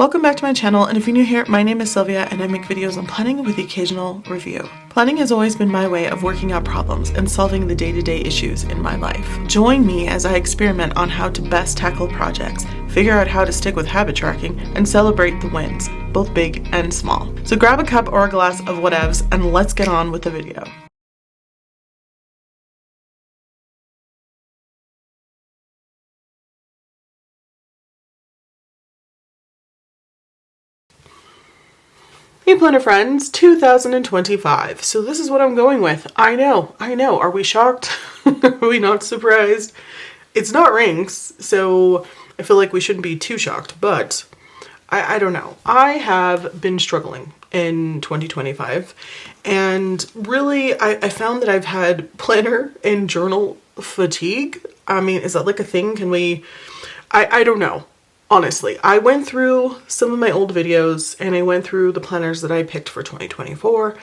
Welcome back to my channel, and if you're new here, my name is Sylvia and I make videos on planning with the occasional review. Planning has always been my way of working out problems and solving the day-to-day issues in my life. Join me as I experiment on how to best tackle projects, figure out how to stick with habit tracking, and celebrate the wins, both big and small. So grab a cup or a glass of whatevs and let's get on with the video. Hey planner friends, 2025. So this is what I'm going with. I know. Are we shocked? Are we not surprised? It's not rings, so I feel like we shouldn't be too shocked, but I don't know. I have been struggling in 2025, and really I found that I've had planner and journal fatigue. I mean, is that like a thing? Can we... I don't know. Honestly, I went through some of my old videos and I went through the planners that I picked for 2024.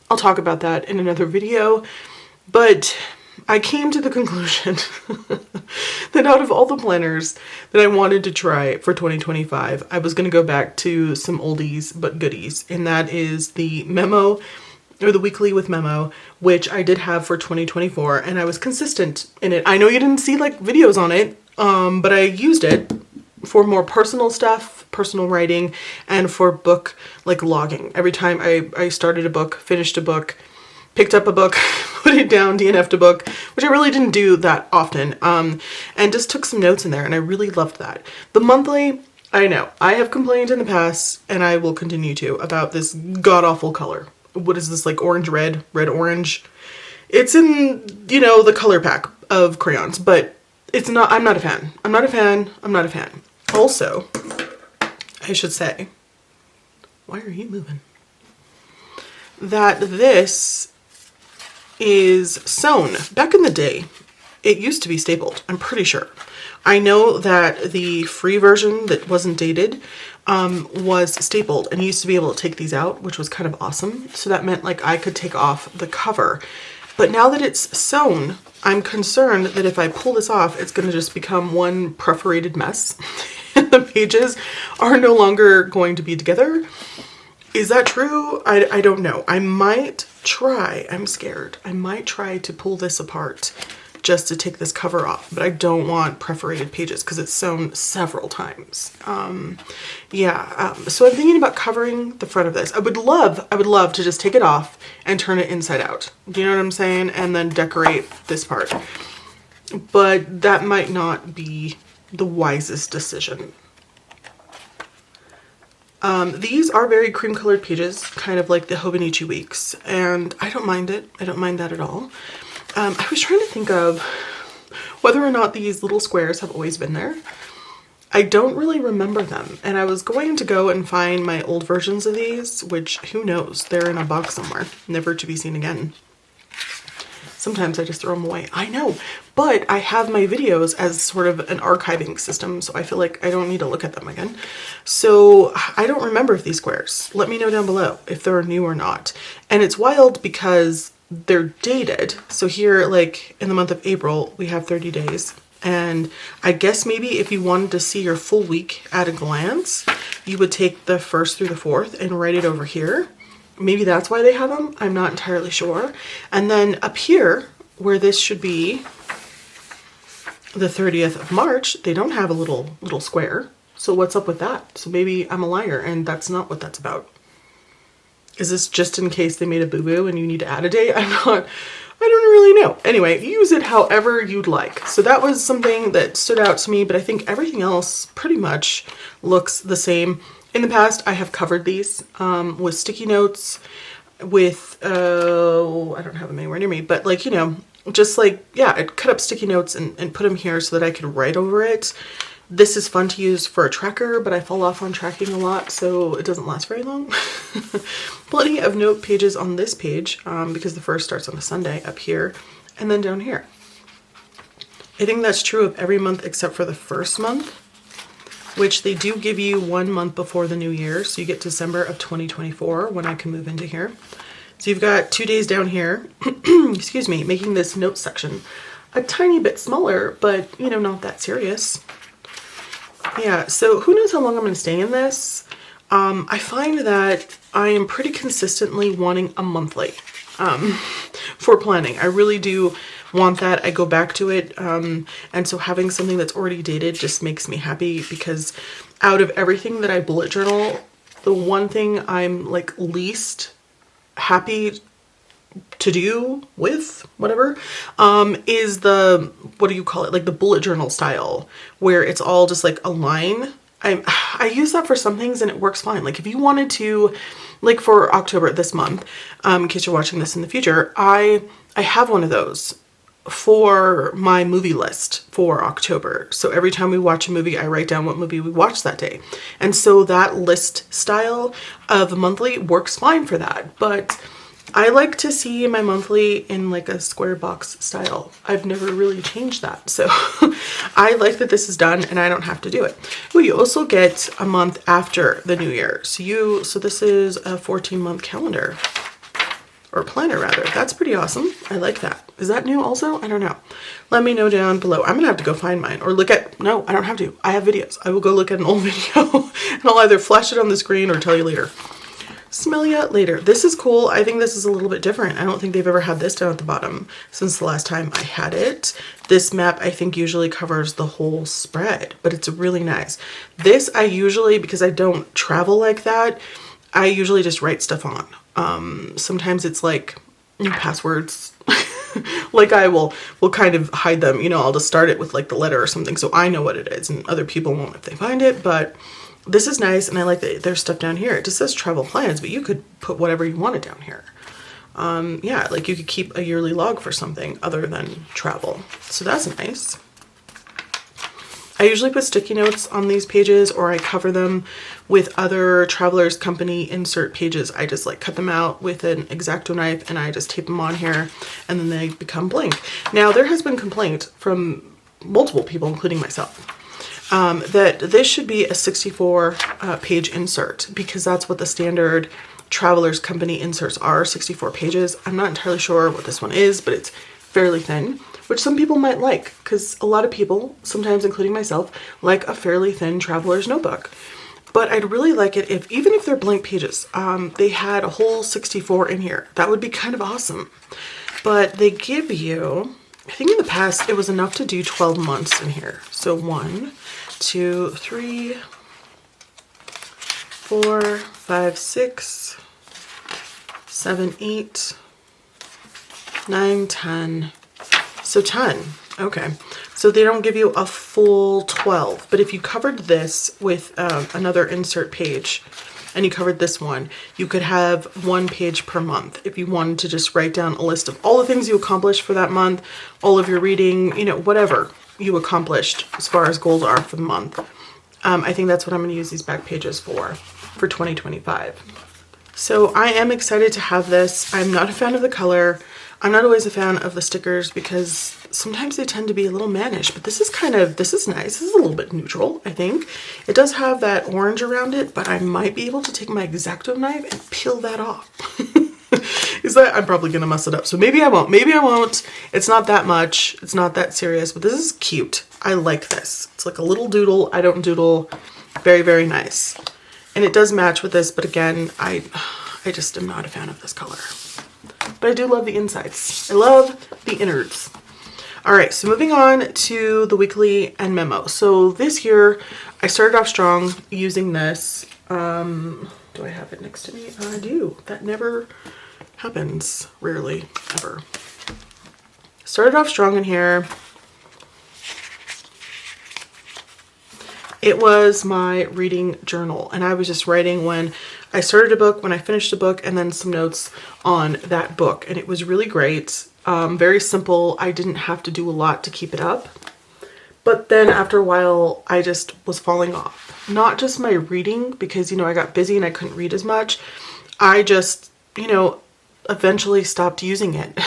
I'll talk about that in another video, but I came to the conclusion that out of all the planners that I wanted to try for 2025, I was going to go back to some oldies but goodies, and that is the Memo, or the weekly with Memo, which I did have for 2024, and I was consistent in it. I know you didn't see like videos on it, but I used it for more personal stuff, personal writing, and for book like logging. Every time I started a book, finished a book, picked up a book, put it down, DNF'd a book, which I really didn't do that often, and just took some notes in there, and I really loved that. The monthly, I know, I have complained in the past, and I will continue to, about this god-awful color. What is this, like orange-red, red-orange? It's in, you know, the color pack of crayons, but it's not, I'm not a fan. I'm not a fan. Also, I should say, why are you moving? That this is sewn. Back in the day, it used to be stapled, I'm pretty sure. I know that the free version that wasn't dated was stapled, and you used to be able to take these out, which was kind of awesome. So that meant like I could take off the cover. But now that it's sewn, I'm concerned that if I pull this off, it's going to just become one perforated mess. And the pages are no longer going to be together. Is that true? I don't know. I might try, I'm scared. I might try to pull this apart just to take this cover off, but I don't want perforated pages because it's sewn several times. So I'm thinking about covering the front of this. I would love to just take it off and turn it inside out. Do you know what I'm saying? And then decorate this part. But that might not be the wisest decision. These are very cream colored pages, kind of like the Hobonichi Weeks, and I don't mind it. I don't mind that at all. I was trying to think of whether or not these little squares have always been there. I don't really remember them, and I was going to go and find my old versions of these, which who knows, they're in a box somewhere, never to be seen again. Sometimes I just throw them away. I know, but I have my videos as sort of an archiving system, so I feel like I don't need to look at them again. So I don't remember these squares. Let me know down below if they're new or not. And it's wild because they're dated. So here, like in the month of April, we have 30 days. And I guess maybe if you wanted to see your full week at a glance, you would take the 1st through the 4th and write it over here. Maybe that's why they have them. I'm not entirely sure. And then up here, where this should be the 30th of March, they don't have a little square. So what's up with that? So maybe I'm a liar and that's not what that's about. Is this just in case they made a boo-boo and you need to add a date? I don't really know. Anyway, use it however you'd like. So that was something that stood out to me, but I think everything else pretty much looks the same. In the past, I have covered these with sticky notes, with, I don't have them anywhere near me, but like, you know, just like, yeah, I'd cut up sticky notes and put them here so that I could write over it. This is fun to use for a tracker, but I fall off on tracking a lot, so it doesn't last very long. Plenty of note pages on this page, because the first starts on a Sunday up here, and then down here. I think that's true of every month except for the first month, which they do give you 1 month before the new year, so you get December of 2024 when I can move into here. So you've got 2 days down here, excuse me, making this note section a tiny bit smaller, but you know, not that serious. Yeah, so who knows how long I'm going to stay in this. I find that I am pretty consistently wanting a monthly for planning. I really do want that. I go back to it. And so having something that's already dated just makes me happy, because out of everything that I bullet journal, the one thing I'm like least happy to do with, whatever, is the, what do you call it? Like the bullet journal style, where it's all just like a line. I use that for some things and it works fine. Like if you wanted to, like for October this month, in case you're watching this in the future, I have one of those for my movie list for October. So every time we watch a movie, I write down what movie we watched that day. And so that list style of monthly works fine for that. But I like to see my monthly in like a square box style. I've never really changed that. So I like that this is done and I don't have to do it. Ooh, you also get a month after the new year. So this is a 14-month calendar, or planner rather. That's pretty awesome. I like that. Is that new also? I don't know. Let me know down below. I'm gonna have to go find mine or look at, no, I don't have to. I have videos. I will go look at an old video and I'll either flash it on the screen or tell you later. Smell ya later. This is cool. I think this is a little bit different. I don't think they've ever had this down at the bottom since the last time I had it. This map I think usually covers the whole spread, but it's really nice. This I usually, because I don't travel like that, I usually just write stuff on. Sometimes it's like passwords. Like I will kind of hide them, you know, I'll just start it with like the letter or something so I know what it is and other people won't if they find it. But this is nice, and I like that there's stuff down here. It just says travel plans, but you could put whatever you wanted down here. Yeah, like you could keep a yearly log for something other than travel. So that's nice. I usually put sticky notes on these pages, or I cover them with other Travelers Company insert pages. I just like cut them out with an X-Acto knife and I just tape them on here and then they become blank. Now there has been complaint from multiple people, including myself, that this should be a 64 page insert, because that's what the standard Travelers Company inserts are, 64 pages. I'm not entirely sure what this one is, but it's fairly thin, which some people might like, because a lot of people, sometimes including myself, like a fairly thin traveler's notebook. But I'd really like it if, even if they're blank pages, they had a whole 64 in here. That would be kind of awesome. But they give you, I think in the past it was enough to do 12 months in here. So 1, 2, 3, 4, 5, 6, 7, 8, 9, 10. So 10. Okay. So they don't give you a full 12. But if you covered this with another insert page and you covered this one, you could have 1 page per month. If you wanted to just write down a list of all the things you accomplished for that month, all of your reading, you know, whatever you accomplished as far as goals are for the month. I think that's what I'm going to use these back pages for 2025. So I am excited to have this. I'm not a fan of the color. I'm not always a fan of the stickers because sometimes they tend to be a little mannish, but this is nice. This is a little bit neutral, I think. It does have that orange around it, but I might be able to take my X-Acto knife and peel that off. I'm probably gonna mess it up. So maybe I won't. It's not that much. It's not that serious, but this is cute. I like this. It's like a little doodle. I don't doodle. Very, very nice. And it does match with this, but again, I just am not a fan of this color. But I do love the insides. I love the innards. All right, so moving on to the weekly and memo. So this year, I started off strong using this. Do I have it next to me? I do. That never happens. Rarely, ever. Started off strong in here. It was my reading journal, and I was just writing when I started a book, when I finished a book, and then some notes on that book. And it was really great. Very simple. I didn't have to do a lot to keep it up. But then after a while, I just was falling off. Not just my reading, because, you know, I got busy and I couldn't read as much. I just, you know, eventually stopped using it.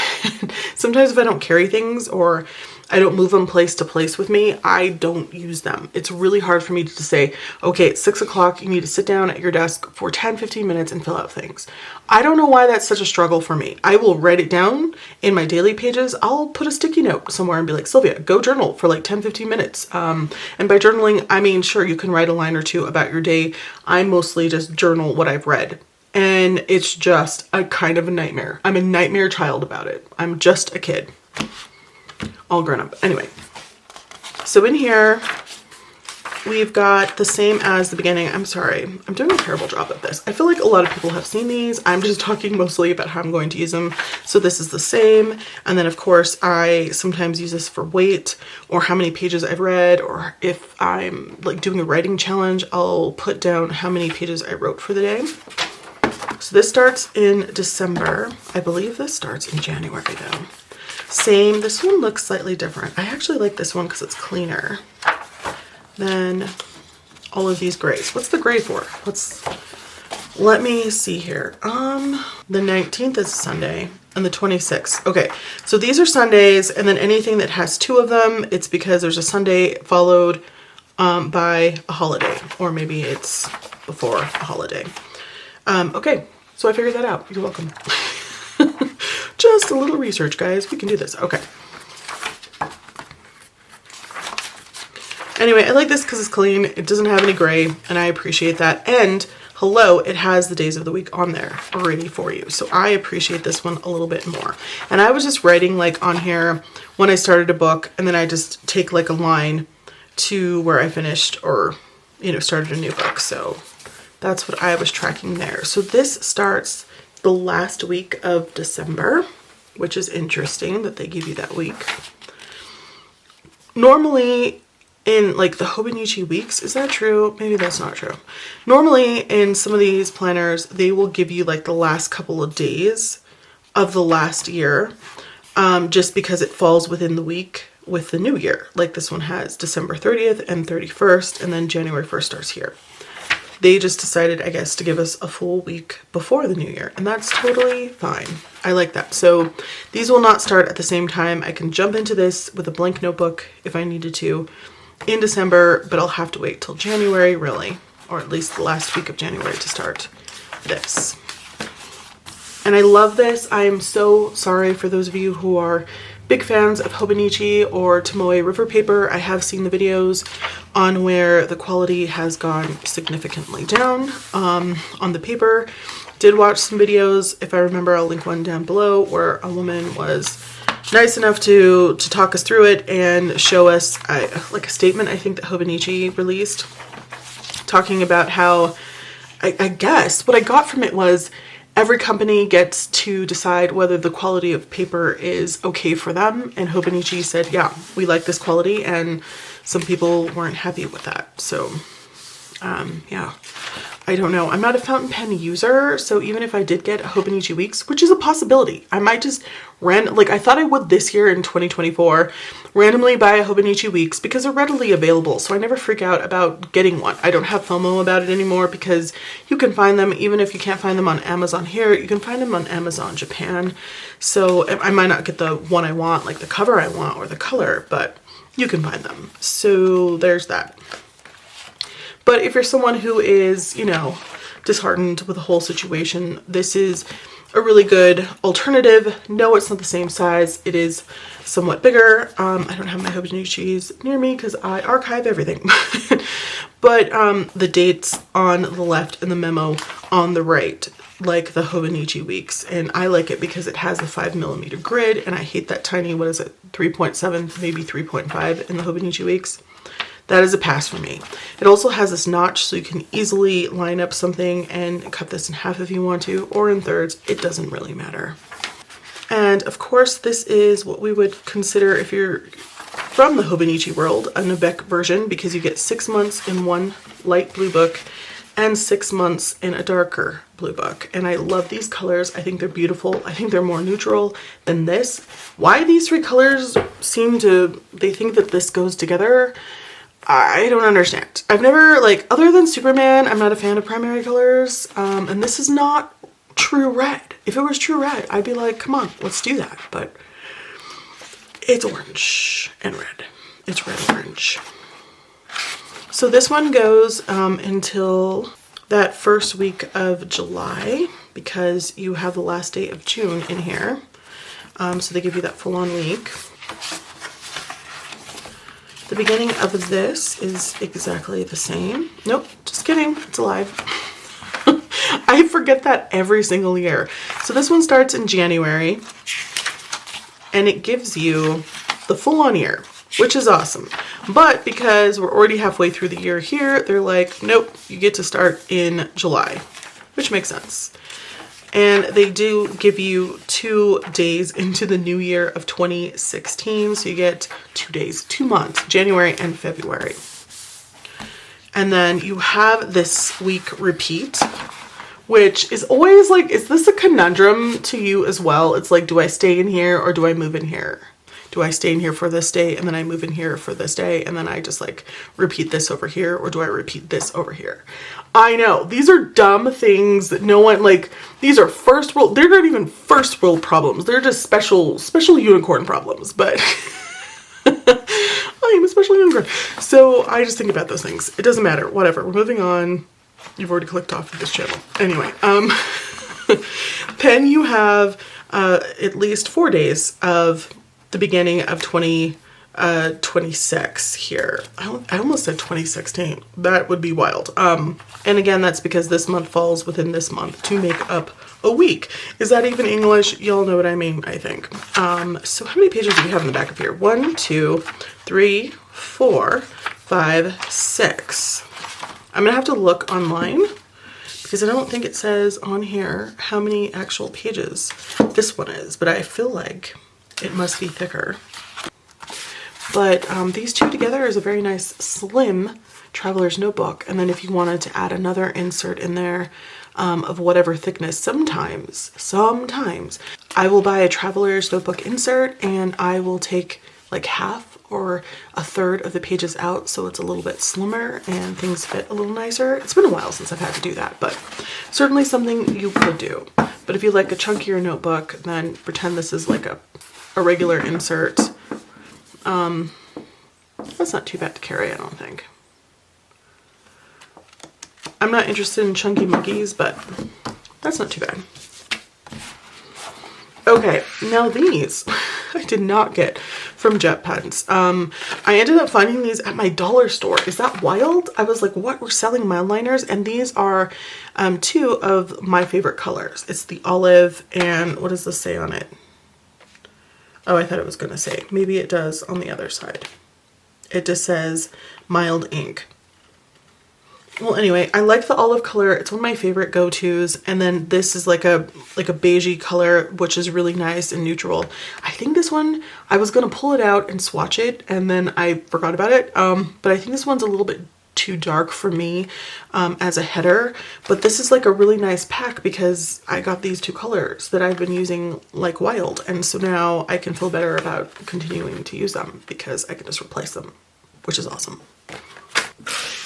Sometimes if I don't carry things or I don't move them place to place with me, I don't use them. It's really hard for me to say, okay, it's 6 o'clock, you need to sit down at your desk for 10-15 minutes and fill out things. I don't know why that's such a struggle for me. I will write it down in my daily pages. I'll put a sticky note somewhere and be like, Sylvia, go journal for like 10-15 minutes. And by journaling, I mean, sure, you can write a line or two about your day. I mostly just journal what I've read. And it's just a kind of a nightmare. I'm a nightmare child about it. I'm just a kid. All grown up. Anyway, so in here, we've got the same as the beginning. I'm sorry, I'm doing a terrible job at this. I feel like a lot of people have seen these. I'm just talking mostly about how I'm going to use them. So this is the same. And then of course, I sometimes use this for weight or how many pages I've read, or if I'm like doing a writing challenge, I'll put down how many pages I wrote for the day. So this starts in December. I believe this starts in January though. Same, this one looks slightly different. I actually like this one because it's cleaner than all of these grays. What's the gray for? Let me see here. The 19th is Sunday and the 26th. Okay, so these are Sundays, and then anything that has two of them, it's because there's a Sunday followed by a holiday, or maybe it's before a holiday. Okay, so I figured that out. You're welcome. Just a little research, guys. We can do this. Okay. Anyway, I like this because it's clean. It doesn't have any gray, and I appreciate that. And hello, it has the days of the week on there already for you. So I appreciate this one a little bit more. And I was just writing like on here when I started a book, and then I just take like a line to where I finished or, you know, started a new book. So that's what I was tracking there. So this starts the last week of December, which is interesting that they give you that week. Normally in like the Hobonichi weeks, is that true? Maybe that's not true. Normally in some of these planners, they will give you like the last couple of days of the last year, just because it falls within the week with the new year. Like this one has December 30th and 31st, and then January 1st starts here. They just decided, I guess, to give us a full week before the new year, and that's totally fine. I like that. So these will not start at the same time. I can jump into this with a blank notebook if I needed to in December, but I'll have to wait till January, really, or at least the last week of January to start this. And I love this. I am so sorry for those of you who are big fans of Hobonichi or Tomoe River paper. I have seen the videos on where the quality has gone significantly down on the paper. Did watch some videos, if I remember, I'll link one down below, where a woman was nice enough to talk us through it and show us like a statement I think that Hobonichi released, talking about how, I guess what I got from it was every company gets to decide whether the quality of paper is okay for them. And Hobonichi said, yeah, we like this quality, and some people weren't happy with that. So, yeah, I don't know. I'm not a fountain pen user, so even if I did get a Hobonichi Weeks, which is a possibility, I might just like I thought I would this year in 2024, randomly buy a Hobonichi Weeks because they're readily available, so I never freak out about getting one. I don't have FOMO about it anymore because you can find them, even if you can't find them on Amazon here, you can find them on Amazon Japan. So I might not get the one I want, like the cover I want or the color, but you can find them. So there's that. But if you're someone who is, you know, disheartened with the whole situation, this is a really good alternative. No, it's not the same size. It is somewhat bigger. I don't have my Hobonichis near me because I archive everything. But the dates on the left and the memo on the right, like the Hobonichi Weeks. And I like it because it has a 5mm grid, and I hate that tiny, what is it, 3.7, maybe 3.5 in the Hobonichi Weeks. That is a pass for me. It also has this notch, so you can easily line up something and cut this in half if you want to, or in thirds. It doesn't really matter. And of course, this is what we would consider, if you're from the Hobonichi world, a Nabec version, because you get 6 months in one light blue book and 6 months in a darker blue book. And I love these colors. I think they're beautiful. I think they're more neutral than this. Why these three colors they think that this goes together, I don't understand. I've never, like, other than Superman, I'm not a fan of primary colors. And this is not true red. If it was true red, I'd be like, come on, let's do that. But It's orange and red. It's red orange. So this one goes until that first week of July, because you have the last day of June in here. So they give you that full-on week. The beginning of this is exactly the same. Nope, just kidding. It's alive. I forget that every single year. So this one starts in January, and it gives you the full-on year, which is awesome. But because we're already halfway through the year here, they're like, nope, you get to start in July, which makes sense. And they do give you 2 days into the new year of 2016. So you get 2 days, 2 months, January and February. And then you have this week repeat, which is always like, is this a conundrum to you as well? It's like, do I stay in here or do I move in here? Do I stay in here for this day and then I move in here for this day and then I just like repeat this over here, or do I repeat this over here? I know, these are dumb things that no one, like, these are first world, they're not even first world problems. They're just special unicorn problems, but I am a special unicorn. So I just think about those things. It doesn't matter, whatever. We're moving on. You've already clicked off of this channel. Anyway, then you have at least 4 days of the beginning of 2026 here. I almost said 2016. That would be wild. And again, that's because this month falls within this month to make up a week. Is that even English? Y'all know what I mean, I think. So how many pages do we have in the back of here? 1, 2, 3, 4, 5, 6. I'm gonna have to look online because I don't think it says on here how many actual pages this one is, but I feel like it must be thicker. But these two together is a very nice slim traveler's notebook. And then if you wanted to add another insert in there of whatever thickness, sometimes I will buy a traveler's notebook insert and I will take like half or a third of the pages out so it's a little bit slimmer and things fit a little nicer. It's been a while since I've had to do that, but certainly something you could do. But if you like a chunkier notebook, then pretend this is like a regular insert. That's not too bad to carry, I don't think. I'm not interested in chunky monkeys, but that's not too bad. Okay, now these I did not get from Jet Pens. I ended up finding these at my dollar store. Is that wild? I was like, what? We're selling mileliners? And these are 2 of my favorite colors. It's the olive and what does this say on it? Oh, I thought it was going to say. Maybe it does on the other side. It just says mild ink. Well, anyway, I like the olive color. It's one of my favorite go-tos. And then this is like a beigey color, which is really nice and neutral. I think this one, I was going to pull it out and swatch it, and then I forgot about it. But I think this one's a little bit too dark for me as a header. But this is like a really nice pack because I got these 2 colors that I've been using like wild. And so now I can feel better about continuing to use them because I can just replace them, which is awesome.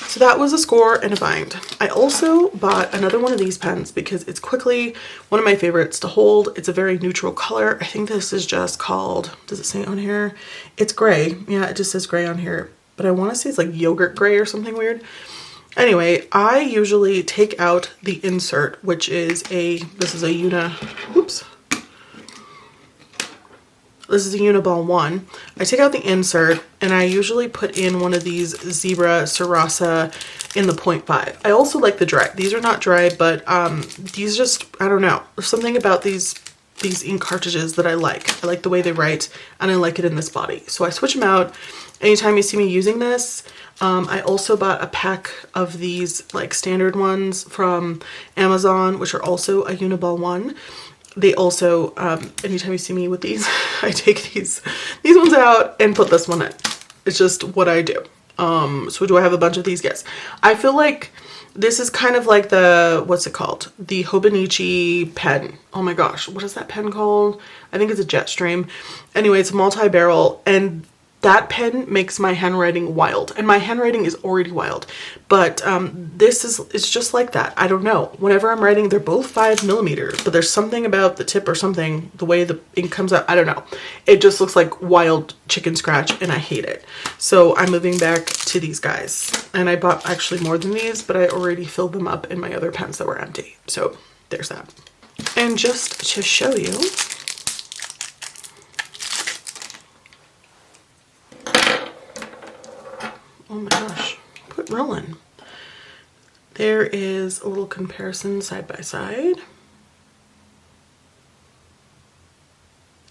So that was a score and a bind. I also bought another one of these pens because it's quickly one of my favorites to hold. It's a very neutral color. I think this is just called, does it say on here? It's gray. Yeah, it just says gray on here. But I want to say it's like yogurt gray or something weird. Anyway, I usually take out the insert, which is this is a Uniball 1. I take out the insert and I usually put in one of these Zebra Sarasa in the 0.5. I also like the dry. These are not dry, but these just, I don't know. There's something about these ink cartridges that I like. I like the way they write and I like it in this body. So I switch them out anytime you see me using this. I also bought a pack of these like standard ones from Amazon, which are also a Uniball 1. They also, anytime you see me with these, I take these ones out and put this one in. It's just what I do. So do I have a bunch of these? Yes. I feel like this is kind of like the, what's it called? The Hobonichi pen. Oh my gosh, what is that pen called? I think it's a Jetstream. Anyway, it's a multi-barrel, and That pen makes my handwriting wild, and my handwriting is already wild, but it's just like that. I don't know. Whenever I'm writing, they're both 5mm, but there's something about the tip or something, the way the ink comes out, I don't know. It just looks like wild chicken scratch, and I hate it. So I'm moving back to these guys, and I bought actually more than these, but I already filled them up in my other pens that were empty. So there's that. And just to show you, oh my gosh, quit rolling. There is a little comparison side by side.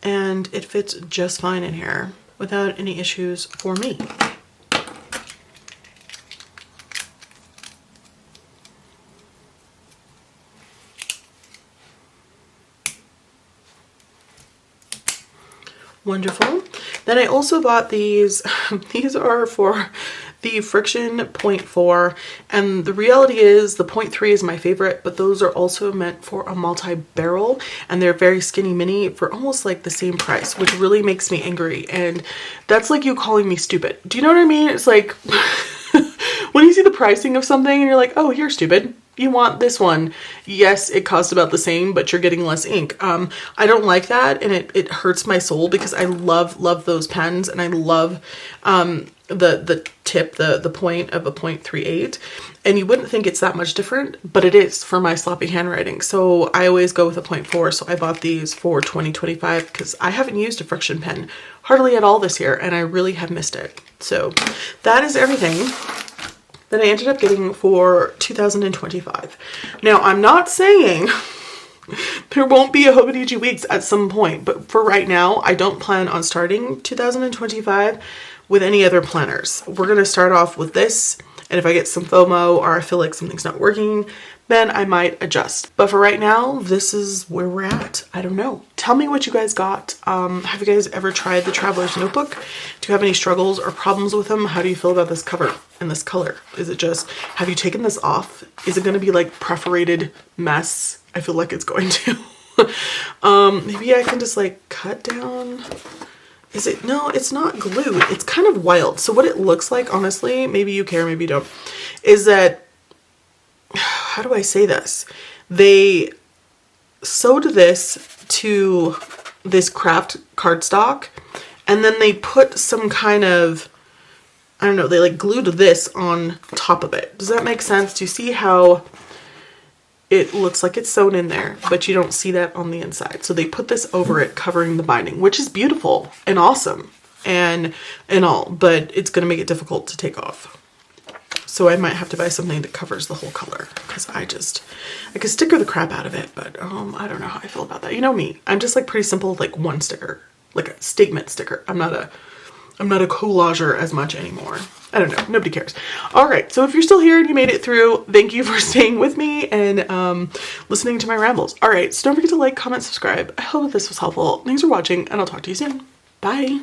And it fits just fine in here without any issues for me. Wonderful. Then I also bought these. These are for the Friction 0.4, and the reality is the 0.3 is my favorite, but those are also meant for a multi-barrel, and they're very skinny mini for almost like the same price, which really makes me angry. And that's like you calling me stupid. Do you know what I mean? It's like when you see the pricing of something and you're like, oh, you're stupid. You want this one. Yes, it costs about the same, but you're getting less ink. I don't like that, and it hurts my soul because I love those pens, and I love the tip, the point of a 0.38, and you wouldn't think it's that much different, but it is for my sloppy handwriting. So I always go with a 0.4. So I bought these for 2025 because I haven't used a Friction pen hardly at all this year, and I really have missed it. So that is everything that I ended up getting for 2025. Now, I'm not saying there won't be a Hobonichi Weeks at some point, but for right now, I don't plan on starting 2025 with any other planners. We're going to start off with this, and if I get some FOMO or I feel like something's not working, then I might adjust. But for right now, this is where we're at. I don't know. Tell me what you guys got. Have you guys ever tried the Traveler's Notebook? Do you have any struggles or problems with them? How do you feel about this cover and this color? Is it just, have you taken this off? Is it going to be like perforated mess? I feel like it's going to. Maybe I can just like cut down. Is it? No, it's not glued. It's kind of wild. So what it looks like, honestly, maybe you care, maybe you don't, is that, how do I say this? They sewed this to this craft cardstock, and then they put some kind of, I don't know, they like glued this on top of it. Does that make sense? Do you see how it looks like it's sewn in there, but you don't see that on the inside? So they put this over it, covering the binding, which is beautiful and awesome and all, but it's going to make it difficult to take off. So I might have to buy something that covers the whole color, because I could sticker the crap out of it, but I don't know how I feel about that. You know me, I'm just like pretty simple, like one sticker, like a statement sticker. I'm not a collager as much anymore. I don't know, nobody cares. All right, so if you're still here and you made it through, thank you for staying with me and listening to my rambles. All right, so don't forget to like, comment, subscribe. I hope this was helpful. Thanks for watching, and I'll talk to you soon. Bye.